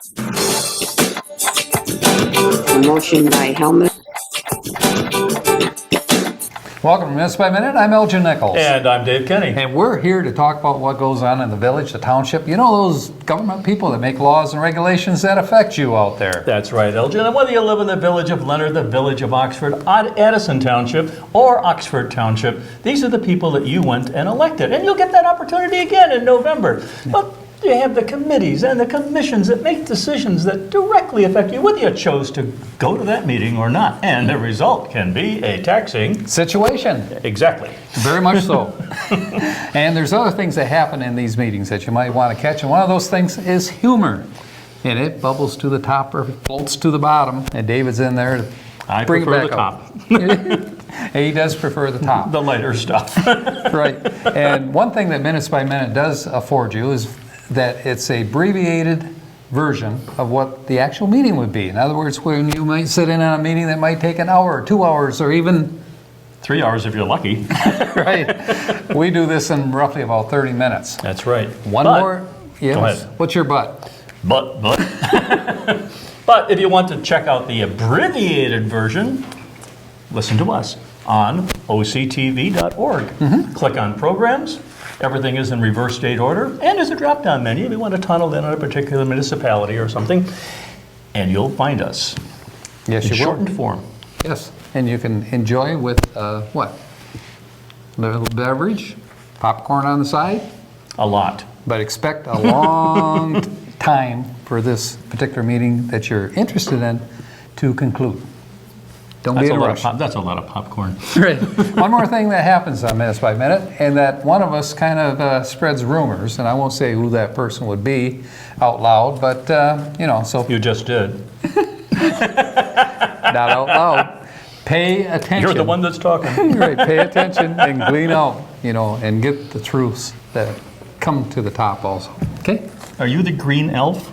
A motion by Helmut. Welcome to Minutes by Minute. I'm Elgin Nichols. And I'm Dave Kenny. And we're here to talk about what goes on in the village, the township. You know those government people that make laws and regulations that affect you out there. That's right, Elgin. And whether you live in the village of Leonard, the village of Oxford, Addison Township, or Oxford Township, these are the people that you went and elected. And you'll get that opportunity again in November. But you have the committees and the commissions that make decisions that directly affect you, whether you chose to go to that meeting or not. And the result can be a taxing Situation. Exactly. Very much so. And there's other things that happen in these meetings that you might want to catch. And one of those things is humor. And it bubbles to the top or floats to the bottom. And David's in there to I bring it prefer back the up. top, He does prefer the top. the lighter stuff. Right. And one thing that Minutes by Minute does afford you is that it's a abbreviated version of what the actual meeting would be. In other words, when you might sit in on a meeting that might take an hour, or 2 hours, or even 3 hours if you're lucky. right. We do this in roughly about 30 minutes. That's right. One But- more. Yes. Go ahead. What's your butt? But but if you want to check out the abbreviated version, listen to us on octv.org. Click on programs. Everything is in reverse date order, and there's a drop-down menu if you want to tunnel in on a particular municipality or something, and you'll find us Yes, in you will. shortened form. Yes. And you can enjoy with what? A little beverage, popcorn on the side, A lot. but expect a long time for this particular meeting that you're interested in to conclude. Don't be in a rush. That's a lot of popcorn. Right. One more thing that happens on Minutes by Minute, and that one of us kind of spreads rumors, and I won't say who that person would be out loud, but, you know, so You just did. not out loud. Pay attention. You're the one that's talking. Right, pay attention and glean out, you know, and get the truths that come to the top also. Okay? Are you the green elf?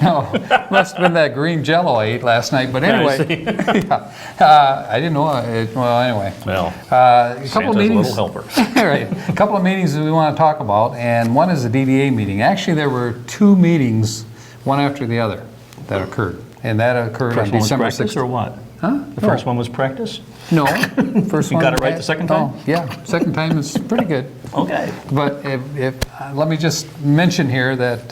No, must have been that green jello I ate last night, but anyway. Yeah. I didn't know it. Well, anyway. Well, A couple of Santa's meetings. little helper. Right. A couple of meetings that we want to talk about, and one is the DDA meeting. Actually, there were two meetings, one after the other, that occurred. And that occurred on First one was December practice 6th. or what? Huh? The first one was practice? No. First You one. got it right the second time? Oh, yeah. Second time is pretty good. Okay. But let me just mention here that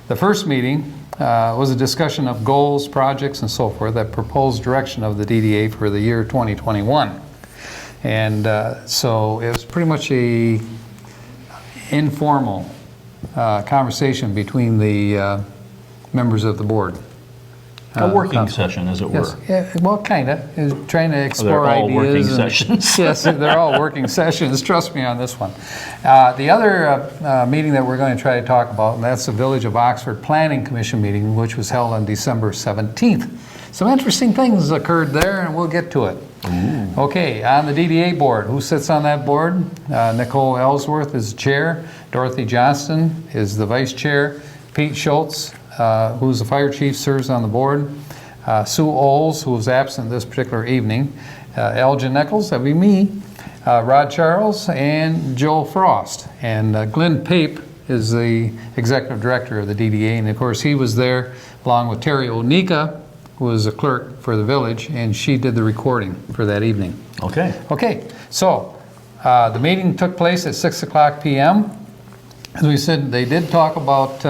the first meeting was a discussion of goals, projects, and so forth that proposed direction of the DDA for the year 2021. And so it was pretty much a informal conversation between the members of the board. A working session, as it were. Yes, yeah, well, kind of. Trying to explore They're all ideas. working and- sessions. Yes, they're all working sessions. Trust me on this one. The other meeting that we're going to try to talk about, and that's the Village of Oxford Planning Commission meeting, which was held on December 17th. Some interesting things occurred there, and we'll get to it. Ooh. Okay, on the DDA board, who sits on that board? Nicole Ellsworth is the chair. Dorothy Johnston is the vice chair. Pete Schultz, who's the fire chief, serves on the board. Sue Oles, who was absent this particular evening. Elgin Nichols, that would be me. Rod Charles, and Joel Frost. And Glenn Pape is the executive director of the DDA. And of course, he was there along with Terry Onika, who was a clerk for the village, and she did the recording for that evening. Okay. Okay, so the meeting took place at 6 o'clock p.m. As we said, they did talk about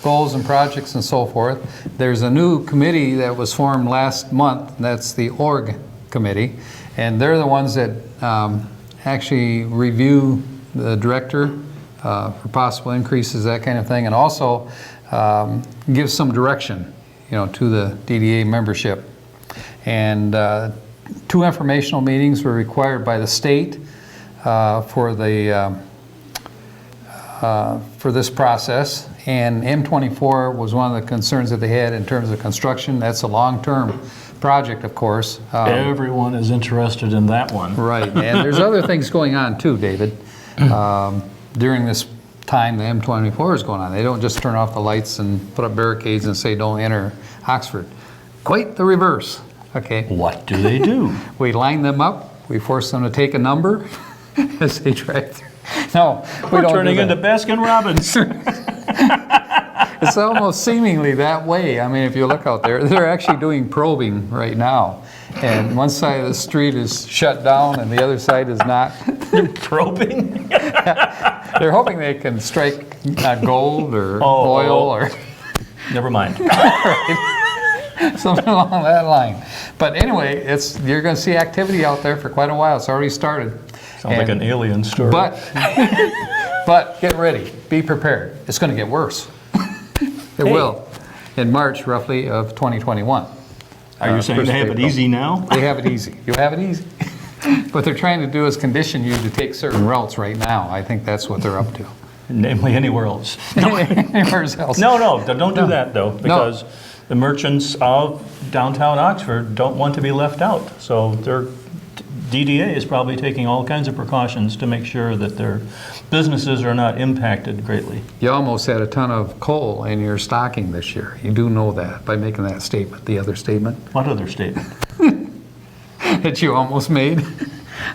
goals and projects and so forth. There's a new committee that was formed last month, and that's the org committee, and they're the ones that actually review the director for possible increases, that kind of thing, and also give some direction, you know, to the DDA membership. And 2 informational meetings were required by the state for this process, and M24 was one of the concerns that they had in terms of construction. That's a long-term project, of course. Everyone is interested in that one. Right, and there's other things going on too, David. During this time the M24 is going on. They don't just turn off the lights and put up barricades and say don't enter Oxford. Quite the reverse, okay? What do they do? We line them up, we force them to take a number as they drive through. No, we We're don't turning do into that. Baskin Robbins. As It's almost seemingly that way. I mean, if you look out there, they're actually doing probing right now. And one side of the street is shut down and the other side is not. Probing? They're hoping they can strike gold or Oh. oil or Never mind. something along that line. But anyway, you're going to see activity out there for quite a while. It's already started. Sounds like an alien story. But get ready. Be prepared. It's going to get worse. It will. In March, roughly, of 2021. Are you saying first they have it April. easy now? They have it easy. You have it easy. What they're trying to do is condition you to take certain routes right now. I think that's what they're up to. Namely anywhere else. Anywhere else. No, don't do that though, because the merchants of downtown Oxford don't want to be left out. So their DDA is probably taking all kinds of precautions to make sure that their businesses are not impacted greatly. You almost had a ton of coal in your stocking this year. You do know that by making that statement, the other statement What other statement? that you almost made.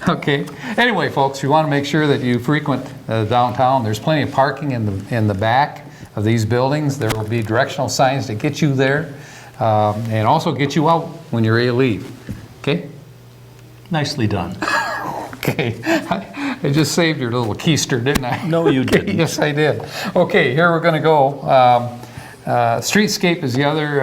Okay. Anyway, folks, you want to make sure that you frequent downtown. There's plenty of parking in the back of these buildings. There will be directional signs to get you there and also get you out when you're ready to leave. Okay? Nicely done. Okay. I just saved your little keister, didn't I? No, you didn't. Yes, I did. Okay, here we're going to go. Streetscape is the other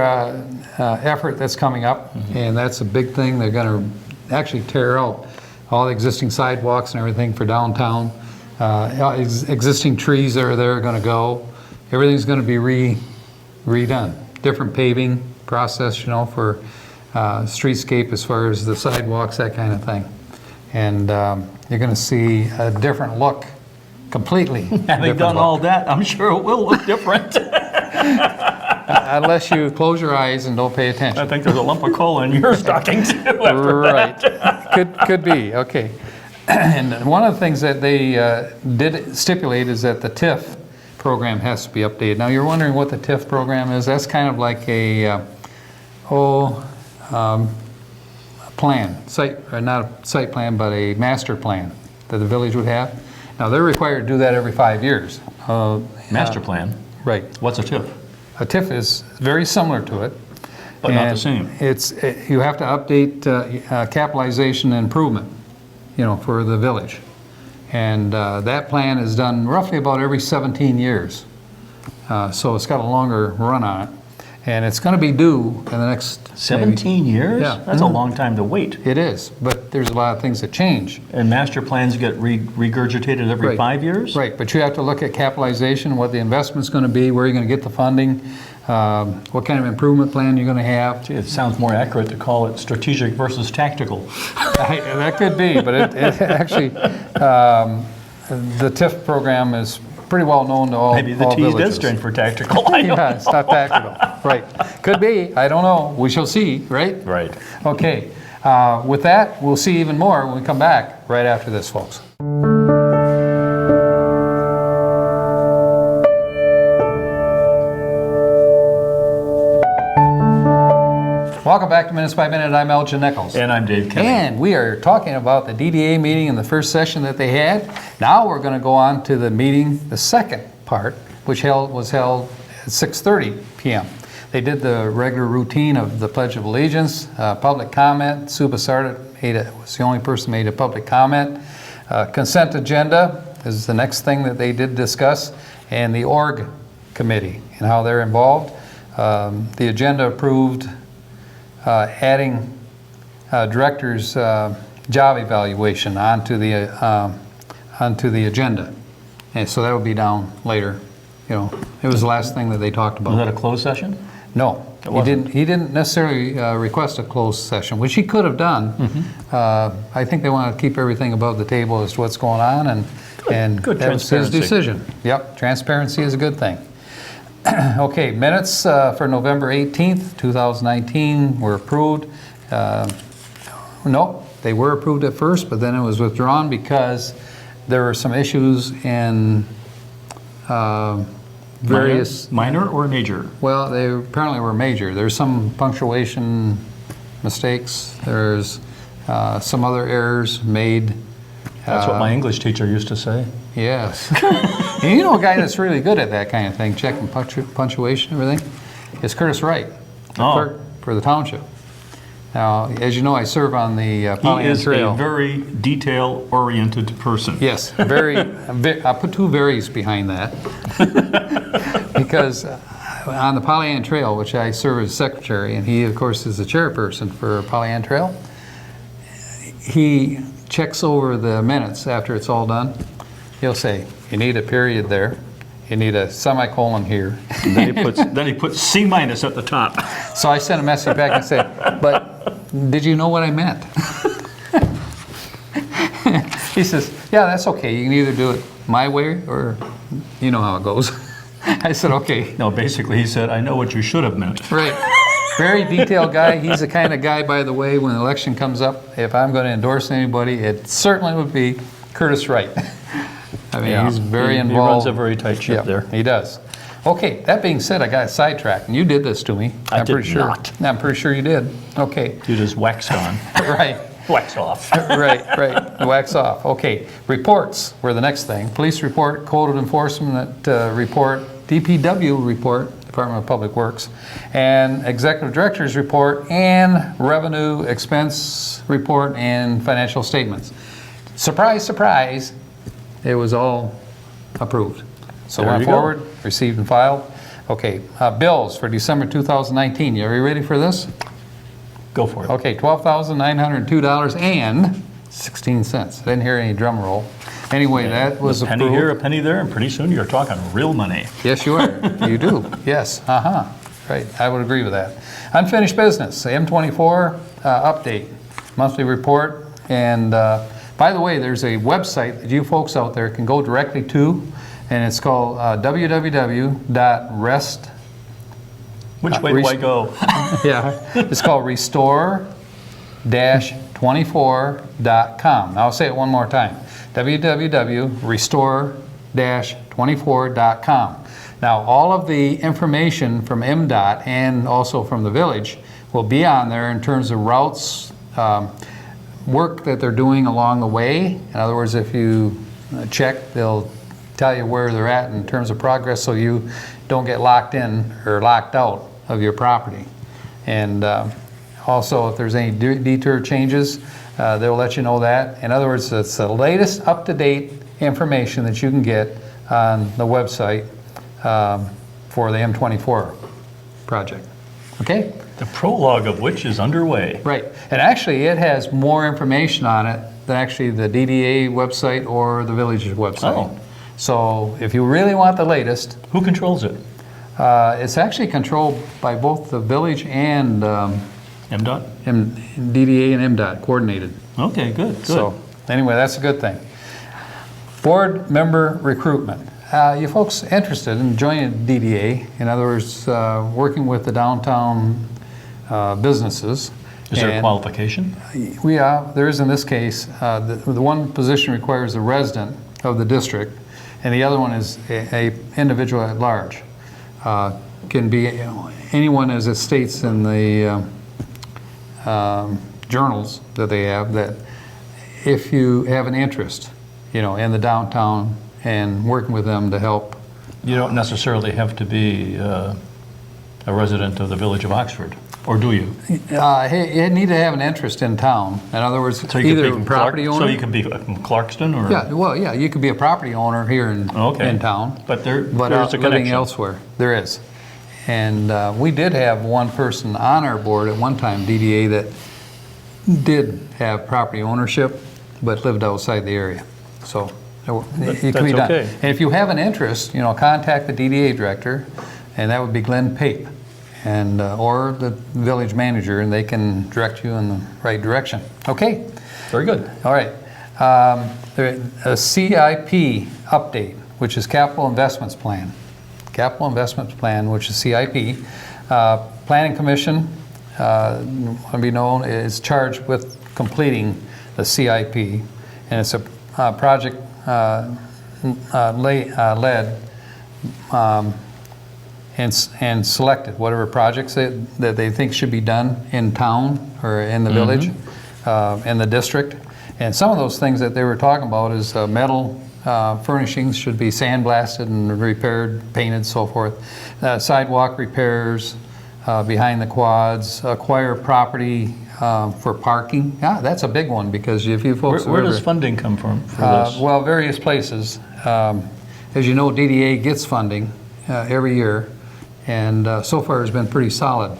effort that's coming up, and that's a big thing. They're going to actually tear out all the existing sidewalks and everything for downtown. Existing trees that are there are going to go. Everything's going to be redone. Different paving process, for streetscape as far as the sidewalks, that kind of thing. And you're going to see a different look, completely. Having different done look. all that, I'm sure it will look different. Unless you close your eyes and don't pay I attention. think there's a lump of coal in your stocking too after that. Right. Could be, okay. And one of the things that they did stipulate is that the TIF program has to be updated. Now, you're wondering what the TIF program is. That's kind of like a plan, not a site plan, but a master plan that the village would have. Now, they're required to do that every 5 years. Master plan. Right. What's a TIF? A TIF is very similar to it. But not the And same. you have to update capitalization and improvement, for the village. And that plan is done roughly about every 17 years. So it's got a longer run on it. And it's going to be due in the next... 17 years? Yeah. That's a long time to wait. It is, but there's a lot of things that change. And master plans get regurgitated every Right. 5 years? Right, but you have to look at capitalization, what the investment's going to be, where you're going to get the funding, what kind of improvement plan you're going to have. Gee, it sounds more accurate to call it strategic versus tactical. That could be, but it actually, the TIF program is pretty well known to all Maybe the all T villages. does stand for tactical. I don't Yeah, it's not tactical. Right. Could be. I don't know. We shall see, right? Right. Okay. With that, we'll see even more when we come back right after this, folks. Welcome back to Minutes by Minute. I'm Elgin Nichols. And I'm Dave Kenny. And we are talking about the DDA meeting in the first session that they had. Now we're going to go on to the meeting, the second part, which was held at 6:30 p.m. They did the regular routine of the Pledge of Allegiance, public comment. Sue Bassarda was the only person who made a public comment. Consent agenda is the next thing that they did discuss, and the org committee and how they're involved. The agenda approved adding director's job evaluation onto the agenda, and so that will be down later. It was the last thing that they talked about. Was that a closed session? No, he didn't necessarily request a closed session, which he could have done. I think they want to keep everything above the table as to what's going on, and Good that was his transparency. decision. Yep, transparency is a good thing. Okay, minutes for November 18th, 2019 were approved. No, they were approved at first, but then it was withdrawn because there were some issues in various... Minor or major? Well, they apparently were major. There's some punctuation mistakes. There's some other errors made That's what my English teacher used to say. Yes. And you know a guy that's really good at that kind of thing, checking punctuation and everything? Is Curtis Wright, the Oh. clerk for the township. Now, as you know, I serve on the He Pollyanna is Trail. a very detail-oriented person. Yes, I put two very's behind that. Because on the Pollyanna Trail, which I serve as secretary, and he, of course, is the chairperson for Pollyanna Trail, he checks over the minutes after it's all done. He'll say, you need a period there, you need a semicolon here. And then he puts C- at the top. So I sent a message back and said, but did you know what I meant? He says, yeah, that's okay. You can either do it my way or you know how it goes. I said, okay. No, basically he said, I know what you should have meant. Right. Very detailed guy. He's the kind of guy, by the way, when the election comes up, if I'm going to endorse anybody, it certainly would be Curtis Wright. I mean, he's very He involved. runs a very tight ship Yeah, there. he does. Okay, that being said, I got sidetracked, and you did this to me. I I'm did pretty sure. not. I'm pretty sure you did. Okay, You just waxed on. right. Wax off. Right. Wax off. Okay, reports were the next thing. Police report, code enforcement report, DPW report, Department of Public Works, and executive director's report, and revenue expense report, and financial statements. Surprise, surprise, it was all approved. So There went you go. forward, received and filed. Okay, bills for December 2019. Are you ready for this? Go for it. Okay, $12,902.16. I didn't hear any drum roll. Anyway, that was A penny here, a approved. penny there, and pretty soon you're talking real money. Yes, you are. You do. Yes. Right. I would agree with that. Unfinished business. M24 update, monthly report. And by the way, there's a website that you folks out there can go directly to, and it's called www.rest. Which way do I go? Yeah, it's called restore-24.com. I'll say it one more time. www.restore-24.com. Now, all of the information from MDOT and also from the village will be on there in terms of routes, work that they're doing along the way. In other words, if you check, they'll tell you where they're at in terms of progress so you don't get locked in or locked out of your property. And also, if there's any detour changes, they'll let you know that. In other words, it's the latest up-to-date information that you can get on the website for the M24 project. Okay? The prologue of which is underway. Right. And actually, it has more information on it than actually the DDA website or the village's website. Oh. So if you really want the latest, Who controls it? it's actually controlled by both the village and MDOT? DDA and MDOT coordinated. Okay, good. So anyway, that's a good thing. Board member recruitment. You folks interested in joining DDA, in other words, working with the downtown businesses. Is there a and qualification? there is in this case. The one position requires a resident of the district, and the other one is a individual at large. Can be anyone, as it states in the journals that they have, that if you have an interest, in the downtown and working with them to help. You don't necessarily have to be a resident of the village of Oxford, or do you? You need to have an interest in town. In other words, So you could either be a property owner. So you could be from Clarkston, or Yeah, you could be a property owner here in town. But But there's a living connection. elsewhere, there is. And we did have one person on our board at one time, DDA, that did have property ownership, but lived outside the area. So it can be done. okay. And if you have an interest, contact the DDA director, and that would be Glenn Pape, and or the village manager, and they can direct you in the right direction. Okay. Very good. All right. A CIP update, which is Capital Investments Plan. Capital Investments Plan, which is CIP. Planning Commission, to be known, is charged with completing the CIP, and it's a project led and selected whatever projects that they think should be done in town or in the village, in the district. And some of those things that they were talking about is metal furnishings should be sandblasted and repaired, painted, so forth. Sidewalk repairs behind the quads, acquire property for parking. Yeah, that's a big one because if you folks Where have does ever- funding come from for this? well, various places. As you know, DDA gets funding every year, and so far has been pretty solid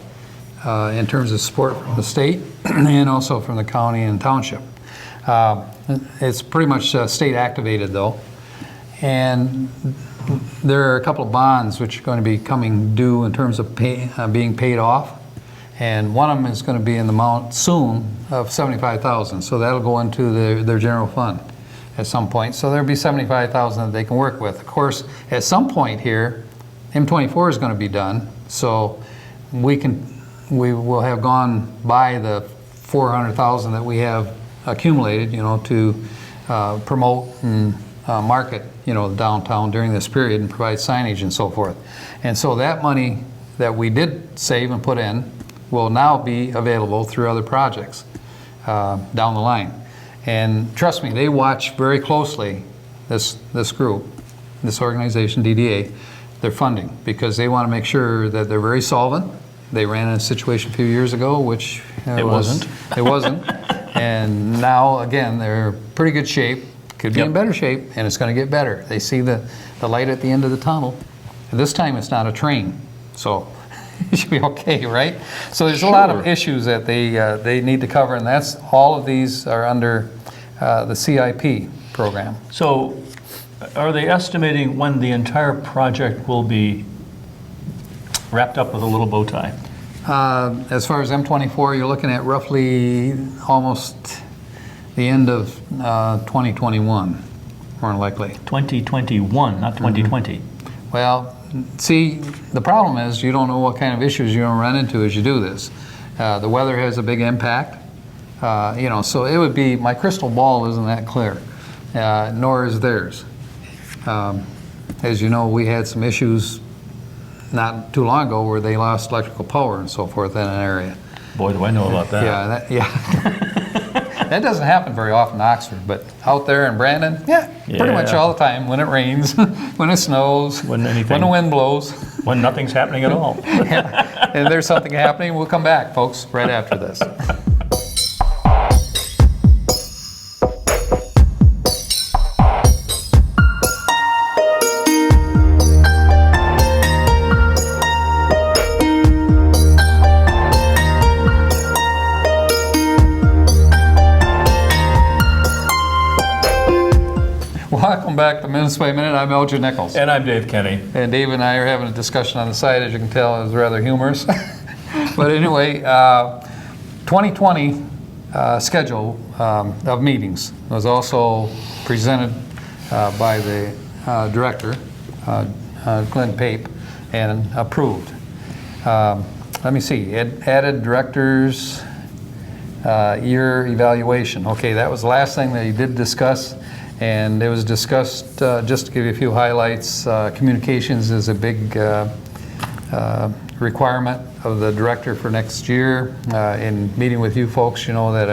in terms of support from the state and also from the county and township. It's pretty much state activated though, and there are a couple of bonds which are going to be coming due in terms of being paid off, and one of them is going to be in the amount soon of $75,000. So that'll go into their general fund at some point. So there'll be $75,000 that they can work with. Of course, at some point here, M24 is going to be done, so we will have gone by the $400,000 that we have accumulated, to promote and market, the downtown during this period and provide signage and so forth. And so that money that we did save and put in will now be available through other projects down the line. And trust me, they watch very closely this group, this organization, DDA, their funding, because they want to make sure that they're very solvent. They ran in a situation a few years ago, which It wasn't. It wasn't. And now, again, they're in pretty good shape. Could be Yep. in better shape, and it's going to get better. They see the light at the end of the tunnel. And this time, it's not a train, so it should be okay, right? So there's a lot of Sure. issues that they need to cover, and that's all of these are under the CIP program. So are they estimating when the entire project will be wrapped up with a little bow tie? As far as M24, you're looking at roughly almost the end of 2021, more than likely. 2021, not 2020. Well, see, the problem is you don't know what kind of issues you're going to run into as you do this. The weather has a big impact, so it would be, my crystal ball isn't that clear, nor is theirs. As you know, we had some issues not too long ago where they lost electrical power and so forth in an area. Boy, do I know about that. That doesn't happen very often in Oxford, but out there in Brandon, pretty much Yeah. all the time, when it rains, when it snows, When anything. when the wind blows. When nothing's happening at all. And there's something happening, we'll come back, folks, right after this. Welcome back to Minutes by Minute. I'm Elgin Nichols. And I'm Dave Kenny. And Dave and I are having a discussion on the side, as you can tell, is rather humorous. But anyway, 2020 schedule of meetings was also presented by the director, Glenn Pape, and approved. Let me see, it added director's year evaluation. Okay, that was the last thing that he did discuss. And it was discussed, just to give you a few highlights, communications is a big requirement of the director for next year. In meeting with you folks, that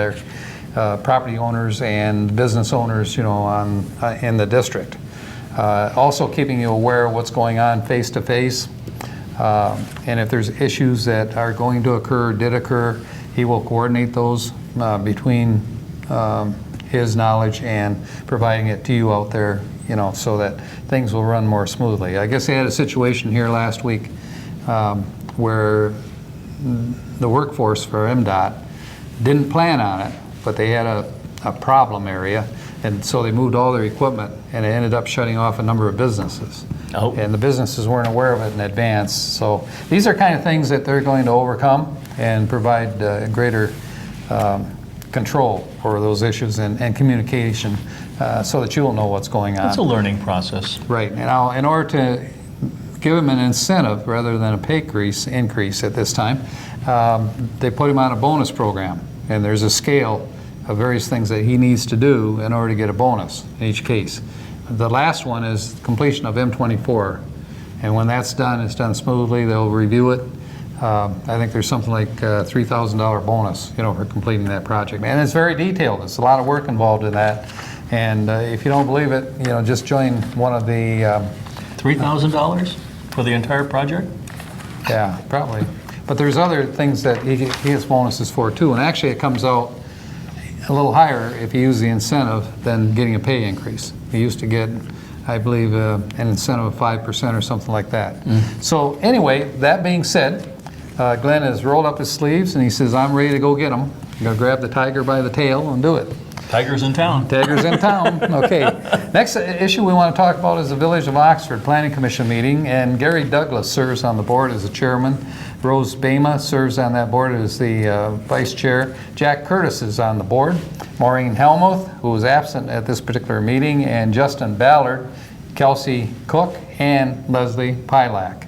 are property owners and business owners, in the district. Also keeping you aware of what's going on face to face. And if there's issues that are going to occur, did occur, he will coordinate those between his knowledge and providing it to you out there, so that things will run more smoothly. I guess they had a situation here last week where the workforce for MDOT didn't plan on it, but they had a problem area, and so they moved all their equipment, and it ended up shutting off a number of businesses. Oh. And the businesses weren't aware of it in advance. So these are kind of things that they're going to overcome and provide greater control for those issues and communication so that you will know what's going on. It's a learning process. Right. Now, in order to give him an incentive rather than a pay increase at this time, they put him on a bonus program. And there's a scale of various things that he needs to do in order to get a bonus in each case. The last one is completion of M24. And when that's done, it's done smoothly. They'll review it. I think there's something like $3,000 bonus, for completing that project. And it's very detailed. It's a lot of work involved in that. And if you don't believe it, just join one of the, $3,000 for the entire project? yeah, probably. But there's other things that he gets bonuses for too. And actually it comes out a little higher if you use the incentive than getting a pay increase. You used to get, I believe, an incentive of 5% or something like that. So anyway, that being said, Glenn has rolled up his sleeves and he says, I'm ready to go get them. I'm going to grab the tiger by the tail and do it. Tiger's in town. Tiger's in town. Okay. Next issue we want to talk about is the Village of Oxford Planning Commission meeting, and Gary Douglas serves on the board as the chairman. Rose Bama serves on that board as the vice chair. Jack Curtis is on the board. Maureen Helmuth, who was absent at this particular meeting, and Justin Ballard, Kelsey Cook, and Leslie Pilak.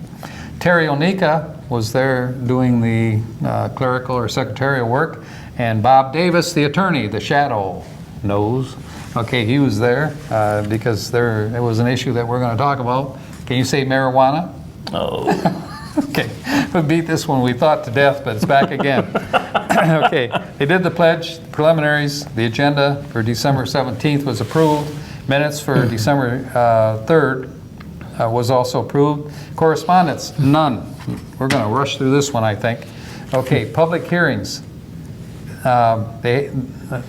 Terry Onika was there doing the clerical or secretarial work, and Bob Davis, the attorney, the shadow knows. Okay, he was there because there was an issue that we're going to talk about. Can you say marijuana? Oh. Okay, we beat this one, we thought to death, but it's back again. Okay, they did the pledge, preliminaries, the agenda for December 17th was approved. Minutes for December 3rd was also approved. Correspondence, none. We're going to rush through this one, I think. Okay, public hearings.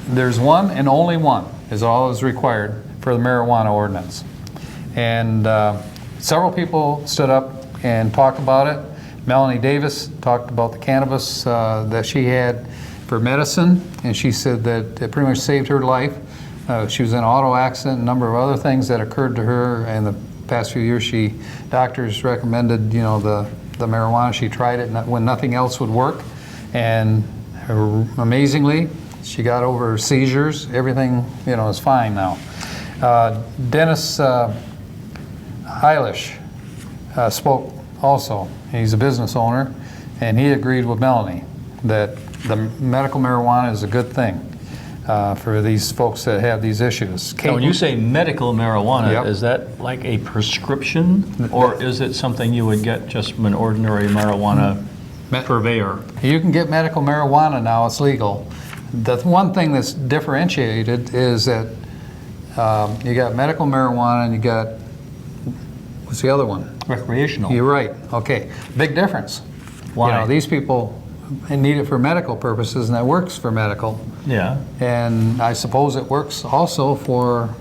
There's one and only one is all is required for the marijuana ordinance. And several people stood up and talked about it. Melanie Davis talked about the cannabis that she had for medicine, and she said that it pretty much saved her life. She was in an auto accident, a number of other things that occurred to her in the past few years. Doctors recommended, the marijuana. She tried it when nothing else would work, and amazingly, she got over seizures. Everything, is fine now. Dennis Eilish spoke also. He's a business owner, and he agreed with Melanie that the medical marijuana is a good thing for these folks that have these issues. Now, when you say medical marijuana, Yep. is that like a prescription, or is it something you would get just from an ordinary marijuana purveyor? You can get medical marijuana now, it's legal. The one thing that's differentiated is that you got medical marijuana and you got, what's the other one? Recreational. You're right, okay. Big difference. Why? These people need it for medical purposes, and that works for medical. Yeah, And I suppose it works also for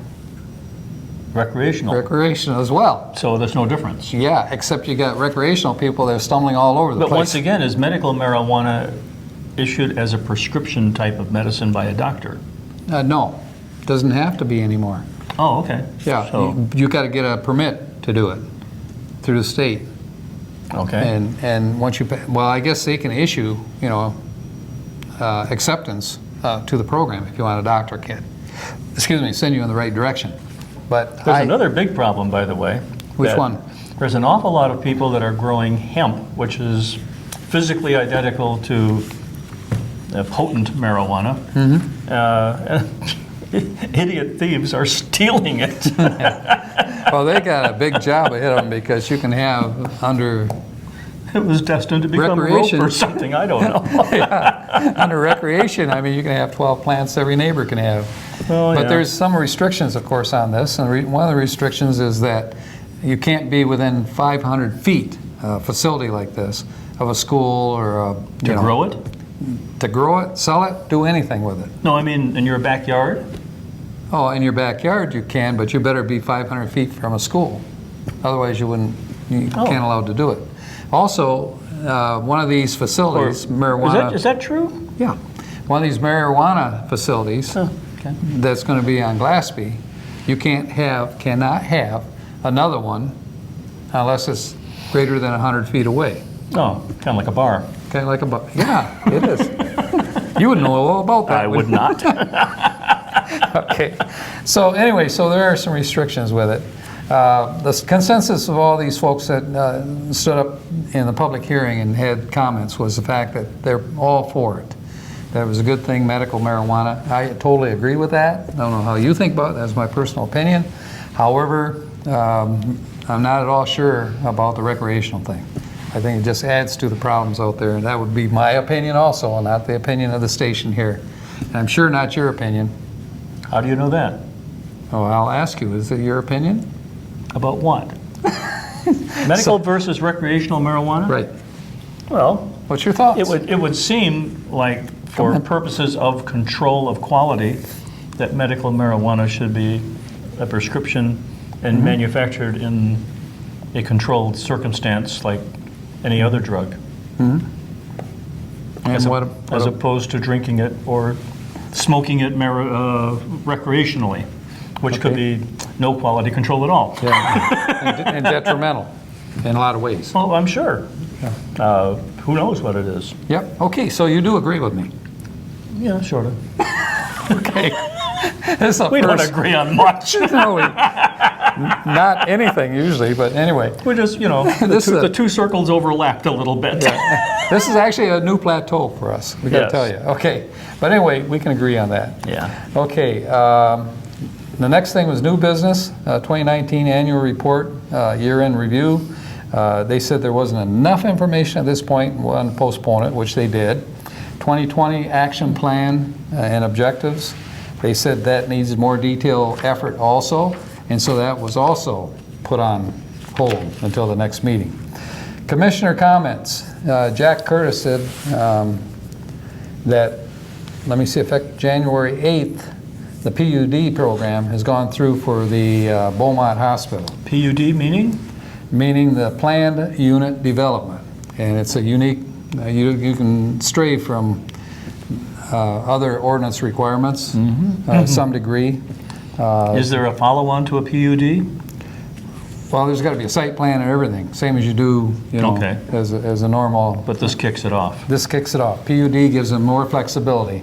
recreational. recreation as well. So there's no difference. Yeah, except you got recreational people that are stumbling all over the But place. once again, is medical marijuana issued as a prescription type of medicine by a doctor? No, doesn't have to be anymore. Oh, okay. Yeah, So, you got to get a permit to do it through the state. okay. And once you pay, well, I guess they can issue, acceptance to the program if you want a doctor kit. Excuse me, send you in the right direction. But There's another big problem, by the way. Which that one? There's an awful lot of people that are growing hemp, which is physically identical to potent marijuana. Idiot thieves are stealing it. Well, they got a big job ahead of them because you can have under It was destined to become rope Recreation. or something, I don't know. under recreation. I mean, you can have 12 plants every neighbor can have. Oh, But yeah. there's some restrictions, of course, on this. And one of the restrictions is that you can't be within 500 feet of a facility like this of a school or a, To grow it? to grow it, sell it, do anything with it. No, I mean in your backyard? Oh, in your backyard you can, but you better be 500 feet from a school. Otherwise you can't allow to do it. Also, one of these facilities, marijuana. Is that true? Yeah. One of these marijuana facilities Oh, okay. that's going to be on Glassby, you cannot have another one unless it's greater than 100 feet away. Oh, kind of like a bar. Okay, like yeah, it is. You would know all about that. I would not. Okay. So anyway, so there are some restrictions with it. The consensus of all these folks that stood up in the public hearing and had comments was the fact that they're all for it. That was a good thing, medical marijuana. I totally agree with that. I don't know how you think about it. That's my personal opinion. However, I'm not at all sure about the recreational thing. I think it just adds to the problems out there, and that would be my opinion also, and not the opinion of the station here. And I'm sure not your opinion. How do you know that? Oh, I'll ask you, is it your opinion? About what? Medical versus recreational marijuana? Right. Well, What's your thoughts? it would seem like for purposes of control of quality, that medical marijuana should be a prescription and manufactured in a controlled circumstance like any other drug, And as what opposed to drinking it or smoking it recreationally, which could be no quality control at all. yeah, and detrimental in a lot of ways. Oh, I'm sure. Who knows what it is? Yep. Okay, so you do agree with me. Yeah, sort of. Okay. This is the We don't first. agree on much. No, not anything usually, but anyway. We're just, the two circles overlapped a little bit. This is actually a new plateau for us, we gotta Yes. tell you. Okay, but anyway, we can agree on that. Yeah. Okay, the next thing was new business, 2019 annual report, year-end review. They said there wasn't enough information at this point and wanted to postpone it, which they did. 2020 action plan and objectives. They said that needs more detailed effort also, and so that was also put on hold until the next meeting. Commissioner comments. Jack Curtis said that, let me see, effective January 8th, the PUD program has gone through for the Beaumont Hospital, PUD meaning? meaning the planned unit development. And it's a unique, you can stray from other ordinance requirements, some degree. Is there a follow-on to a PUD? Well, there's got to be a site plan and everything, same as you do, Okay. as a normal. But this kicks it off. This kicks it off. PUD gives them more flexibility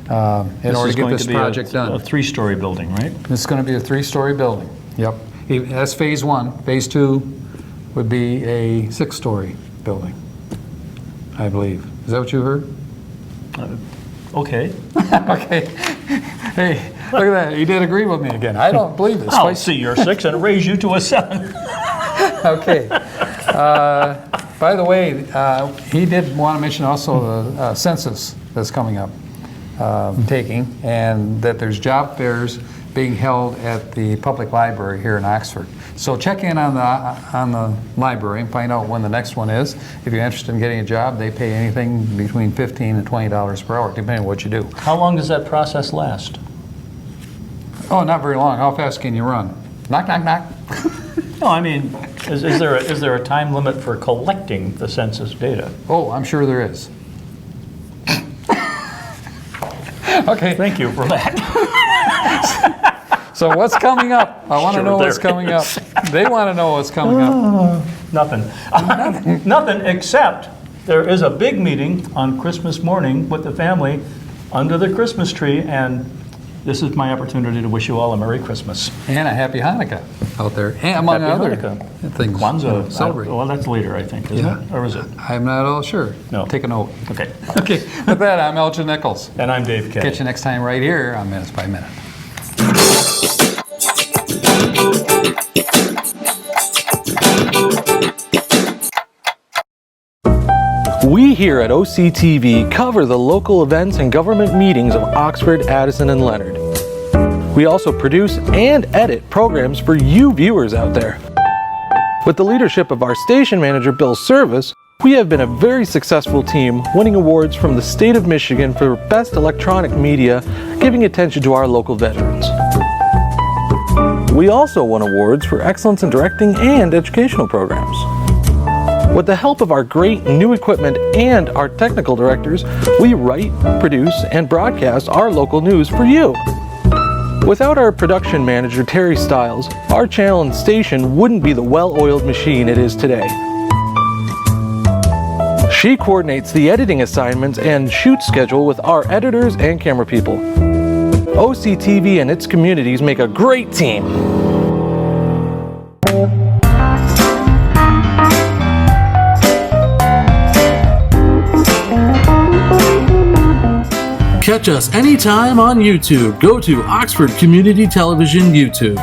in order to get this project a done. three-story building, right? This is going to be a 3-story building. Yep. That's phase 1. Phase 2 would be a 6-story building, I believe. Is that what you heard? Okay. Okay. Hey, look at that. You did agree with me again. I don't believe this. I'll see your 6 and raise you to a 7. Okay. By the way, he did want to mention also the census that's coming up, taking, and that there's job fairs being held at the public library here in Oxford. So check in on the library and find out when the next one is. If you're interested in getting a job, they pay anything between $15 and $20 per hour, depending on what you do. How long does that process last? Oh, not very long. How fast can you run? Knock, knock, knock. No, I mean, is there a time limit for collecting the census data? Oh, I'm sure there is. Okay. Thank you for that. So what's coming up? I want to Sure know what's there coming up. They want to know what's coming up. Nothing. Nothing except there is a big meeting on Christmas morning with the family under the Christmas tree, and this is my opportunity to wish you all a Merry Christmas. And a happy Hanukkah out there, and among Happy other Hanukkah. things. Kwanzaa. Celebrate. Well, that's later, I think, isn't it? Or is it? I'm not all sure. No. Take a note. Okay. Okay, with that, I'm Elgin Nichols. And I'm Dave Kay. Catch you next time right here on Minutes by Minute. We here at OCTV cover the local events and government meetings of Oxford, Addison, and Leonard. We also produce and edit programs for you viewers out there. With the leadership of our station manager, Bill Service, we have been a very successful team, winning awards from the state of Michigan for Best Electronic Media, giving attention to our local veterans. We also won awards for excellence in directing and educational programs. With the help of our great new equipment and our technical directors, we write, produce, and broadcast our local news for you. Without our production manager, Terry Stiles, our channel and station wouldn't be the well-oiled machine it is today. She coordinates the editing assignments and shoot schedule with our editors and camera people. OCTV and its communities make a great team. Catch us anytime on YouTube. Go to Oxford Community Television YouTube.